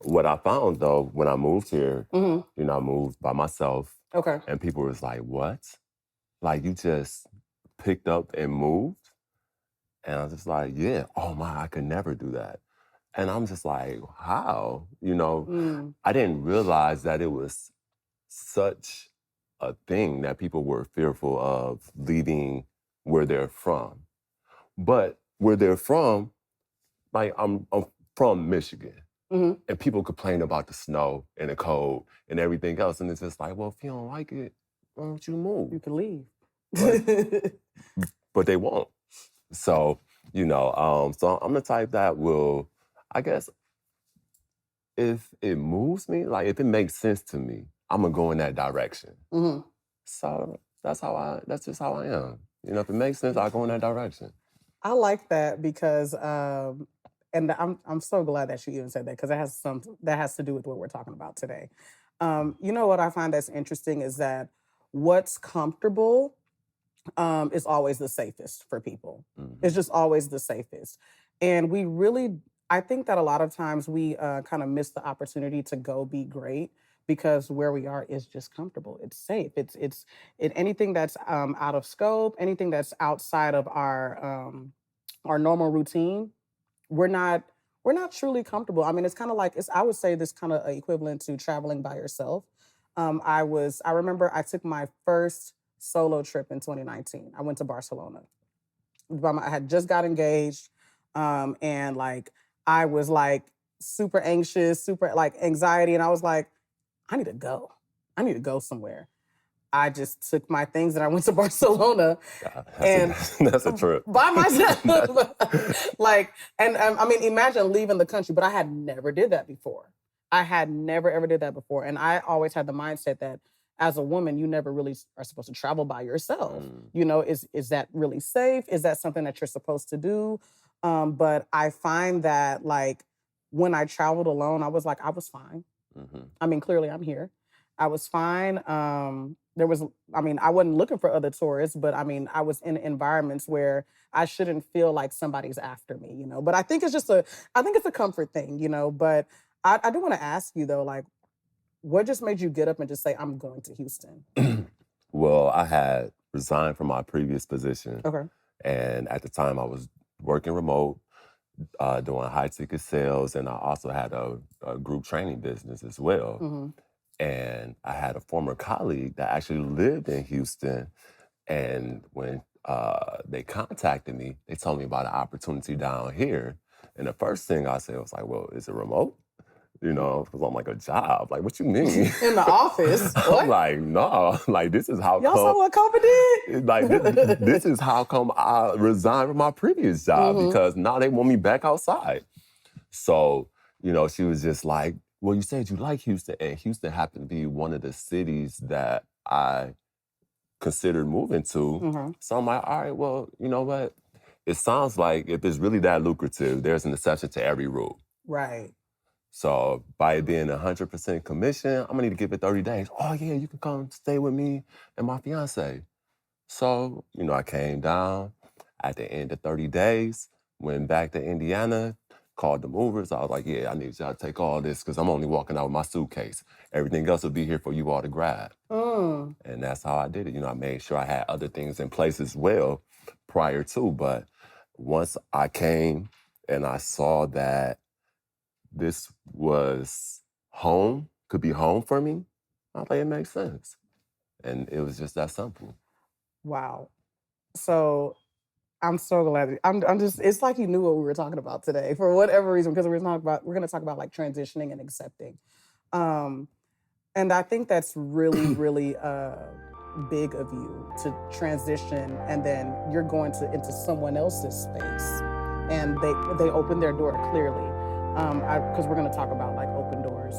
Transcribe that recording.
What I found though, when I moved here, Mm-hmm. I moved by myself, Okay. and people was like, "What? Like you just picked up and moved?" And I was just like, "Yeah. Oh my, I could never do that." And I'm just like, "How?" Mm. I didn't realize that it was such a thing that people were fearful of leaving where they're from. But where they're from, like I'm from Michigan. Mm-hmm. And people complain about the snow and the cold and everything else. And it's just like, well, if you don't like it, why don't you move? You can leave. But but they won't. So, so I'm the type that will, I guess, if it moves me, like if it makes sense to me, I'm gonna go in that direction. Mm-hmm. So that's just how I am. If it makes sense, I'll go in that direction. I like that because, and I'm so glad that you even said that because that has to do with what we're talking about today. You know what I find that's interesting is that what's comfortable is always the safest for people. It's Mhm. just always the safest, and I think that a lot of times we kind of miss the opportunity to go be great because where we are is just comfortable. It's safe. Anything that's out of scope, anything that's outside of our normal routine, we're not we're not truly comfortable. I mean, it's kind of like I would say this kind of equivalent to traveling by yourself. I remember I took my first solo trip in 2019. I went to Barcelona. I had just got engaged, and like I was like super anxious, super like anxiety, and I was like, I need to go. I need to go somewhere. I just took my things and I went to Barcelona That's a and that's a trip. by That- myself. Like, and I mean, imagine leaving the country, but I had never did that before. I had never ever did that before. And I always had the mindset that as a woman, you never really are supposed to travel by yourself. Mm, Is that really safe? Is that something that you're supposed to do? But I find that like when I traveled alone, I was fine. mhm. I mean, clearly I'm here. I was fine. I wasn't looking for other tourists, but I mean, I was in environments where I shouldn't feel like somebody's after me. But I think it's a comfort thing. But I do want to ask you though, like, what just made you get up and just say, I'm going to Houston? Well, I had resigned from my previous position, Okay. and at the time I was working remote, doing high ticket sales, and I also had a group training business as well. Mm-hmm. And I had a former colleague that actually lived in Houston. And when they contacted me, they told me about an opportunity down here. And the first thing I said was like, well, is it remote? Because I'm like, a job. Like, what you mean? In the office. I'm What? like, no. Like, this is how Y'all saw come. what COVID did? Like, this is how come I resigned from my previous job Mm-hmm. because now they want me back outside. So, she was just like, well, you said you like Houston, and Houston happened to be one of the cities that I considered moving to. Mm-hmm. So I'm like, all right, well, you know what? It sounds like if it's really that lucrative, there's an exception to every rule. Right. So by it being 100% commission, I'm gonna need to give it 30 days. Oh yeah, you can come stay with me and my fiance. So, I came down at the end of 30 days, went back to Indiana, called the movers. I was like, yeah, I need y'all to take all this because I'm only walking out with my suitcase. Everything else will be here for you all to grab. Mm. And that's how I did it. I made sure I had other things in place as well prior to. But once I came and I saw that this was home, could be home for me, I was like, it makes sense. And it was just that simple. Wow. So I'm so glad. I'm just. It's like you knew what we were talking about today for whatever reason because we're going to talk about like transitioning and accepting, um, and I think that's really really big of you to transition and then you're going to into someone else's space, and they open their door clearly, because we're going to talk about like open doors